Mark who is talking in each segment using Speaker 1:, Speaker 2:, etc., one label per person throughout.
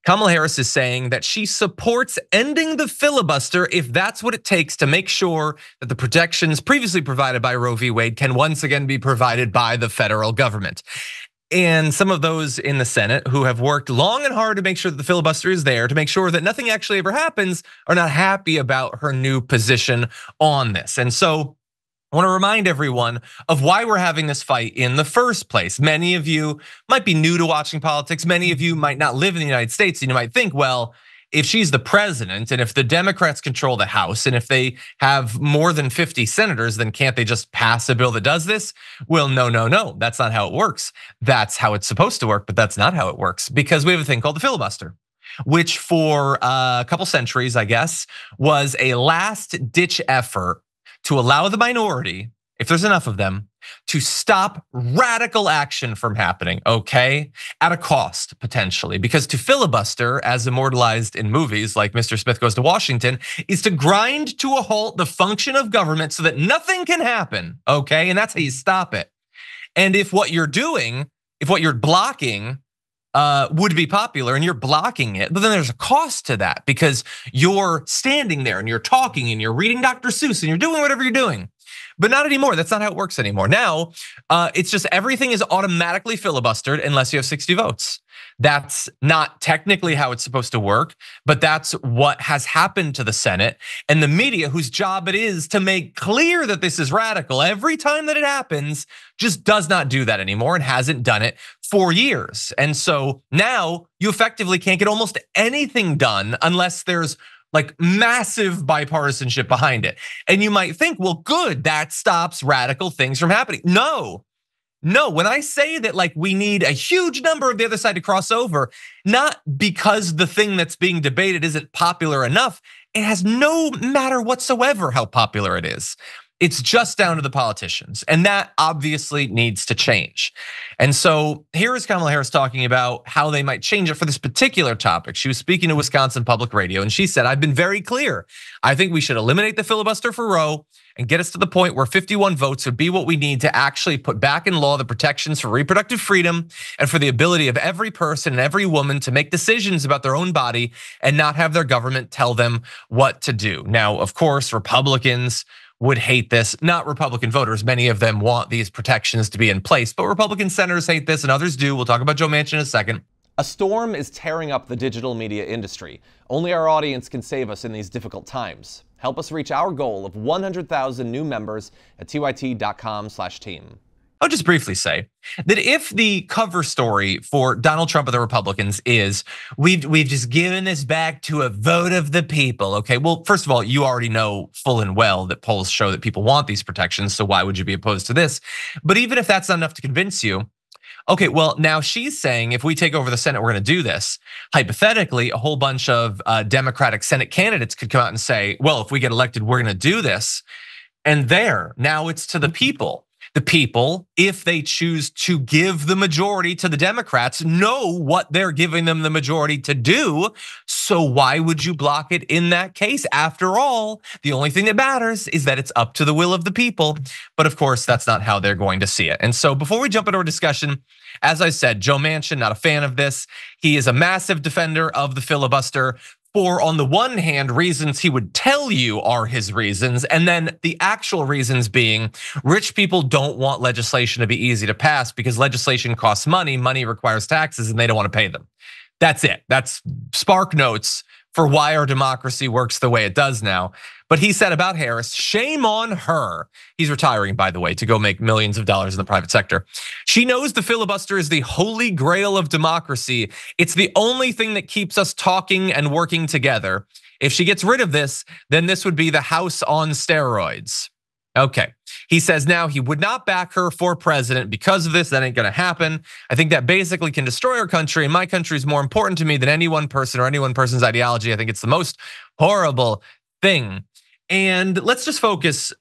Speaker 1: Kamala Harris is saying that she supports ending the filibuster if that's what it takes to make sure that the protections previously provided by Roe v. Wade can once again be provided by the federal government. And some of those in the Senate who have worked long and hard to make sure that the filibuster is there, to make sure that nothing actually ever happens, are not happy about her new position on this. And so I want to remind everyone of why we're having this fight in the first place. Many of you might be new to watching politics. Many of you might not live in the United States, and you might think, well, if she's the president and if the Democrats control the House and if they have more than 50 senators, then can't they just pass a bill that does this? Well, no, that's not how it works. That's how it's supposed to work, but that's not how it works, because we have a thing called the filibuster, which for a couple centuries, I guess, was a last ditch effort to allow the minority, if there's enough of them, to stop radical action from happening, okay? At a cost, potentially. Because to filibuster, as immortalized in movies like Mr. Smith Goes to Washington, is to grind to a halt the function of government so that nothing can happen, okay? And that's how you stop it. And if what you're doing, if what you're blocking would be popular and you're blocking it, but then there's a cost to that because you're standing there and you're talking and you're reading Dr. Seuss and you're doing whatever you're doing. But not anymore. That's not how it works anymore. Now, it's just everything is automatically filibustered unless you have 60 votes. That's not technically how it's supposed to work, but that's what has happened to the Senate and the media, whose job it is to make clear that this is radical every time that it happens, just does not do that anymore and hasn't done it for years. And so now you effectively can't get almost anything done unless there's like massive bipartisanship behind it. And you might think, well, good, that stops radical things from happening. No, when I say that like we need a huge number of the other side to cross over, not because the thing that's being debated isn't popular enough, it has no matter whatsoever how popular it is. It's just down to the politicians, and that obviously needs to change. And so here is Kamala Harris talking about how they might change it for this particular topic. She was speaking to Wisconsin Public Radio, and she said, "I've been very clear. I think we should eliminate the filibuster for Roe and get us to the point where 51 votes would be what we need to actually put back in law the protections for reproductive freedom and for the ability of every person and every woman to make decisions about their own body and not have their government tell them what to do." Now, of course, Republicans would hate this, not Republican voters. Many of them want these protections to be in place, but Republican senators hate this and others do. We'll talk about Joe Manchin in a second.
Speaker 2: A storm is tearing up the digital media industry. Only our audience can save us in these difficult times. Help us reach our goal of 100,000 new members at tyt.com/team.
Speaker 1: I'll just briefly say that if the cover story for Donald Trump and the Republicans is we've just given this back to a vote of the people, okay? Well, first of all, you already know full and well that polls show that people want these protections, so why would you be opposed to this? But even if that's not enough to convince you, okay, well, now she's saying if we take over the Senate, we're gonna do this. Hypothetically, a whole bunch of Democratic Senate candidates could come out and say, well, if we get elected, we're gonna do this. And now it's to the people. The people, if they choose to give the majority to the Democrats, know what they're giving them the majority to do. So why would you block it in that case? After all, the only thing that matters is that it's up to the will of the people. But of course, that's not how they're going to see it. And so before we jump into our discussion, as I said, Joe Manchin, not a fan of this. He is a massive defender of the filibuster. For on the one hand, reasons he would tell you are his reasons, and then the actual reasons being rich people don't want legislation to be easy to pass because legislation costs money, money requires taxes, and they don't want to pay them. That's it. That's spark notes for why our democracy works the way it does now. But he said about Harris, shame on her. He's retiring, by the way, to go make millions of dollars in the private sector. She knows the filibuster is the holy grail of democracy. It's the only thing that keeps us talking and working together. If she gets rid of this, then this would be the House on steroids. Okay, he says now he would not back her for president because of this. That ain't gonna happen. I think that basically can destroy our country, and my country is more important to me than any one person or any one person's ideology. I think it's the most horrible thing. And let's just focus,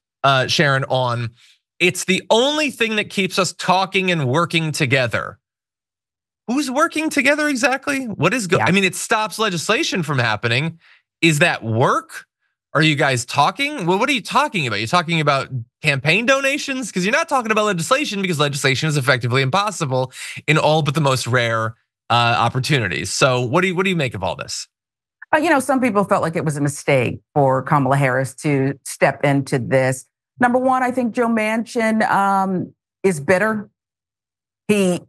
Speaker 1: Sharon, on it's the only thing that keeps us talking and working together. Who's working together exactly? What is I mean, it stops legislation from happening. Is that work? Are you guys talking? Well, what are you talking about? You're talking about campaign donations? Because you're not talking about legislation because legislation is effectively impossible in all but the most rare opportunities. So what do you make of all this?
Speaker 3: Some people felt like it was a mistake for Kamala Harris to step into this. Number one, I think Joe Manchin is bitter. He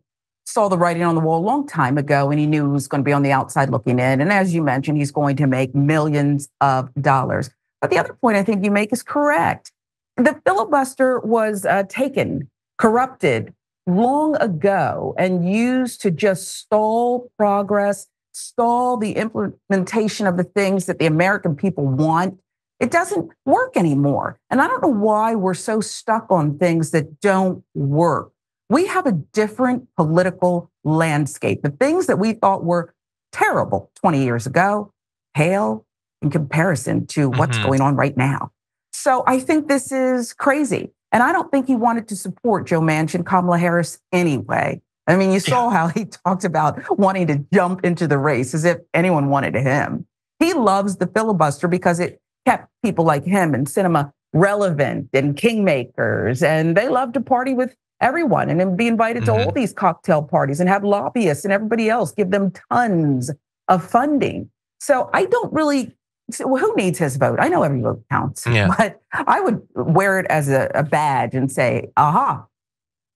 Speaker 3: saw the writing on the wall a long time ago, and he knew he was going to be on the outside looking in. And as you mentioned, he's going to make millions of dollars. But the other point I think you make is correct. The filibuster was taken, corrupted long ago, and used to just stall progress, stall the implementation of the things that the American people want. It doesn't work anymore. And I don't know why we're so stuck on things that don't work. We have a different political landscape. The things that we thought were terrible 20 years ago pale in comparison to what's going on right now. So I think this is crazy. And I don't think he wanted to support Joe Manchin, Kamala Harris anyway. I mean, you saw how he talked about wanting to jump into the race as if anyone wanted him. He loves the filibuster because it kept people like him and cinema relevant and kingmakers. And they love to party with everyone and then be invited to all these cocktail parties and have lobbyists and everybody else give them tons of funding. So I don't really, who needs his vote? I know every vote counts, but I would wear it as a badge and say, aha,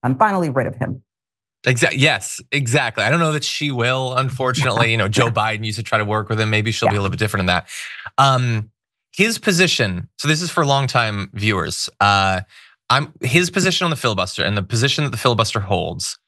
Speaker 3: I'm finally rid of him.
Speaker 1: Exactly. Yes, exactly. I don't know that she will, unfortunately. Joe Biden used to try to work with him. Maybe she'll be a little bit different in that. His position, so this is for longtime viewers. His position on the filibuster and the position that the filibuster holds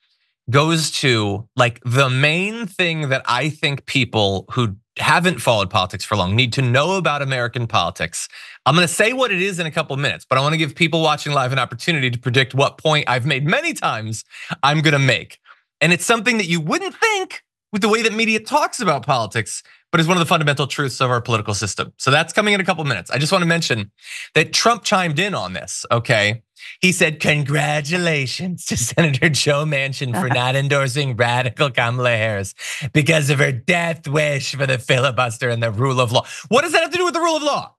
Speaker 1: goes to like the main thing that I think people who haven't followed politics for long need to know about American politics. I'm going to say what it is in a couple of minutes, but I want to give people watching live an opportunity to predict what point I've made many times I'm going to make. And it's something that you wouldn't think with the way that media talks about politics, but is one of the fundamental truths of our political system. So that's coming in a couple of minutes. I just want to mention that Trump chimed in on this, okay? He said, congratulations to Senator Joe Manchin for not endorsing radical Kamala Harris because of her death wish for the filibuster and the rule of law. What does that have to do with the rule of law?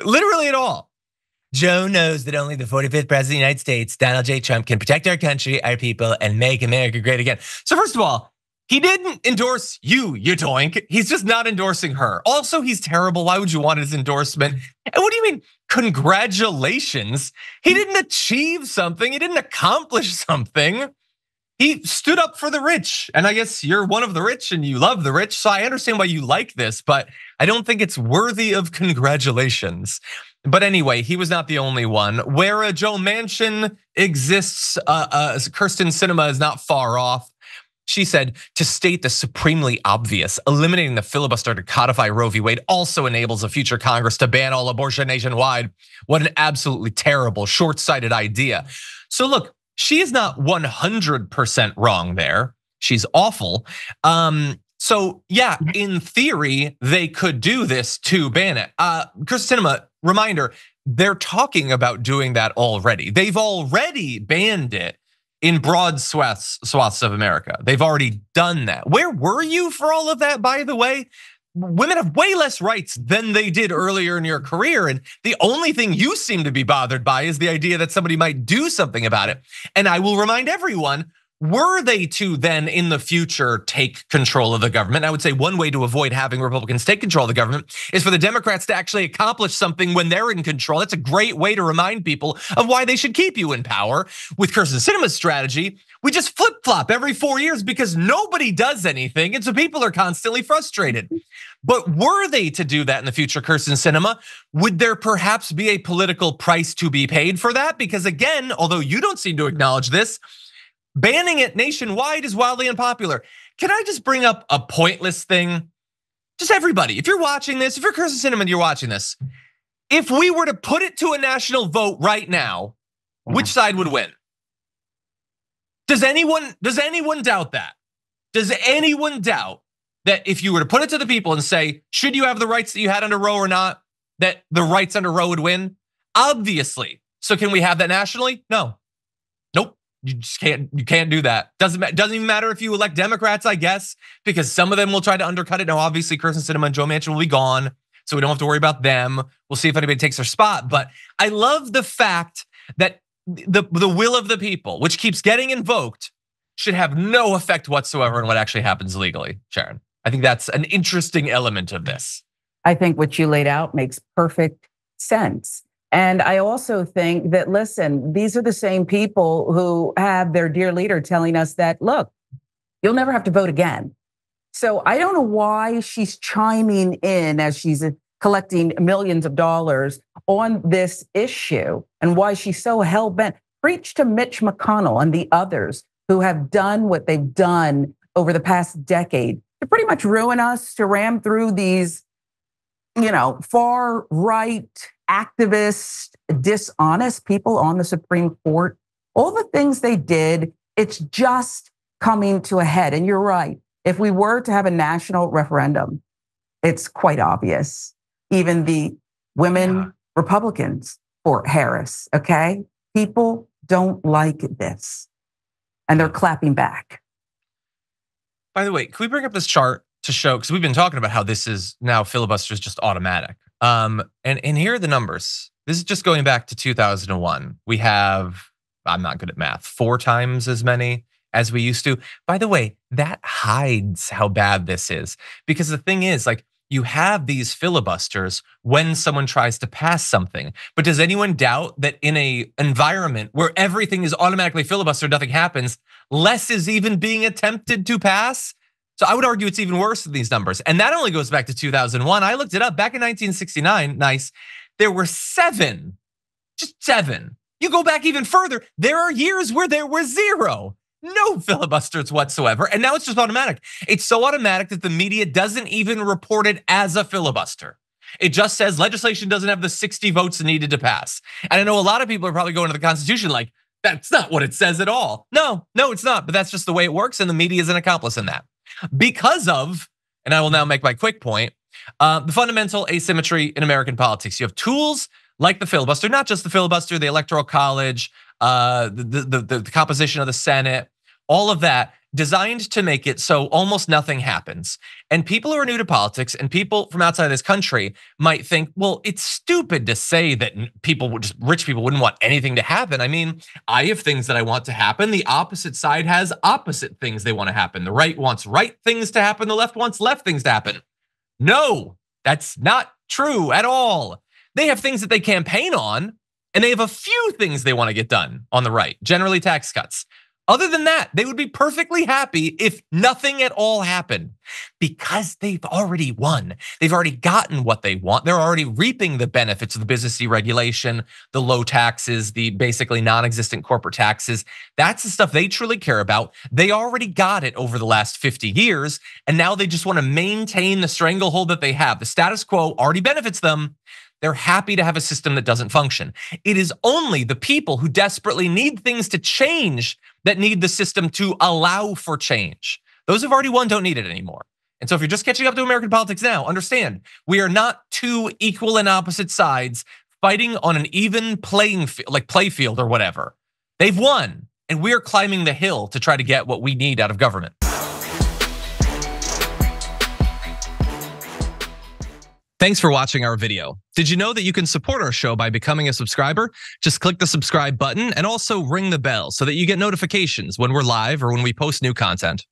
Speaker 1: Literally at all. Joe knows that only the 45th president of the United States, Donald J. Trump, can protect our country, our people, and make America great again. So first of all, he didn't endorse you doink. He's just not endorsing her. Also, he's terrible. Why would you want his endorsement? And what do you mean, congratulations? He didn't achieve something. He didn't accomplish something. He stood up for the rich. And I guess you're one of the rich and you love the rich. So I understand why you like this, but I don't think it's worthy of congratulations. But anyway, he was not the only one. Where a Joe Manchin exists, Kyrsten Sinema is not far off. She said, to state the supremely obvious, eliminating the filibuster to codify Roe v. Wade also enables a future Congress to ban all abortion nationwide. What an absolutely terrible, short-sighted idea. So look, she is not 100% wrong there. She's awful. So yeah, in theory, they could do this to ban it. Kyrsten Sinema, reminder, they're talking about doing that already. They've already banned it in broad swaths of America. They've already done that. Where were you for all of that, by the way? Women have way less rights than they did earlier in your career. And the only thing you seem to be bothered by is the idea that somebody might do something about it. And I will remind everyone, were they to then in the future take control of the government, I would say one way to avoid having Republicans take control of the government is for the Democrats to actually accomplish something when they're in control. That's a great way to remind people of why they should keep you in power. With Kyrsten Sinema's strategy, we just flip-flop every 4 years because nobody does anything, and so people are constantly frustrated. But were they to do that in the future, Kyrsten Sinema, would there perhaps be a political price to be paid for that? Because again, although you don't seem to acknowledge this, banning it nationwide is wildly unpopular. Can I just bring up a pointless thing? Just everybody, if you're watching this, if you're Kyrsten Sinema and you're watching this, if we were to put it to a national vote right now, which side would win? Does anyone doubt that? Does anyone doubt that if you were to put it to the people and say, should you have the rights that you had under Roe or not, that the rights under Roe would win? Obviously. So can we have that nationally? No. Nope. You just can't. You can't do that. Doesn't even matter if you elect Democrats, I guess, because some of them will try to undercut it. Now, obviously, Kyrsten Sinema and Joe Manchin will be gone, so we don't have to worry about them. We'll see if anybody takes their spot. But I love the fact that the will of the people, which keeps getting invoked, should have no effect whatsoever on what actually happens legally, Sharon. I think that's an interesting element of this.
Speaker 3: I think what you laid out makes perfect sense. And I also think that, listen, these are the same people who have their dear leader telling us that, look, you'll never have to vote again. So I don't know why she's chiming in as she's collecting millions of dollars on this issue and why she's so hell-bent. Preach to Mitch McConnell and the others who have done what they've done over the past decade to pretty much ruin us, to ram through these, far right activist, dishonest people on the Supreme Court. All the things they did, it's just coming to a head. And you're right. If we were to have a national referendum, it's quite obvious. Even the women Republicans for Harris, okay? People don't like this. And they're clapping back.
Speaker 1: By the way, can we bring up this chart to show, because we've been talking about how this is now filibuster is just automatic. And here are the numbers. This is just going back to 2001. We have, I'm not good at math, 4 times as many as we used to. By the way, that hides how bad this is. Because the thing is, like, you have these filibusters when someone tries to pass something. But does anyone doubt that in an environment where everything is automatically filibustered, nothing happens, less is even being attempted to pass? So I would argue it's even worse than these numbers. And that only goes back to 2001. I looked it up back in 1969. Nice. There were 7, just 7. You go back even further. There are years where there were 0. No filibusters whatsoever. And now it's just automatic. It's so automatic that the media doesn't even report it as a filibuster. It just says legislation doesn't have the 60 votes needed to pass. And I know a lot of people are probably going to the Constitution like, that's not what it says at all. No, it's not. But that's just the way it works. And the media is an accomplice in that. Because of, and I will now make my quick point, the fundamental asymmetry in American politics. You have tools like the filibuster, not just the filibuster, the Electoral College, the composition of the Senate, all of that designed to make it so almost nothing happens. And people who are new to politics and people from outside of this country might think, well, it's stupid to say that rich people wouldn't want anything to happen. I mean, I have things that I want to happen. The opposite side has opposite things they want to happen. The right wants right things to happen. The left wants left things to happen. No, that's not true at all. They have things that they campaign on, and they have a few things they want to get done on the right, generally tax cuts. Other than that, they would be perfectly happy if nothing at all happened because they've already won. They've already gotten what they want. They're already reaping the benefits of the business deregulation, the low taxes, the basically non-existent corporate taxes. That's the stuff they truly care about. They already got it over the last 50 years, and now they just want to maintain the stranglehold that they have. The status quo already benefits them. They're happy to have a system that doesn't function. It is only the people who desperately need things to change that need the system to allow for change. Those who've already won don't need it anymore. And so if you're just catching up to American politics now, understand we are not 2 equal and opposite sides fighting on an even playing field, like play field or whatever. They've won, and we're climbing the hill to try to get what we need out of government. Thanks for watching our video. Did you know that you can support our show by becoming a subscriber? Just click the subscribe button and also ring the bell so that you get notifications when we're live or when we post new content.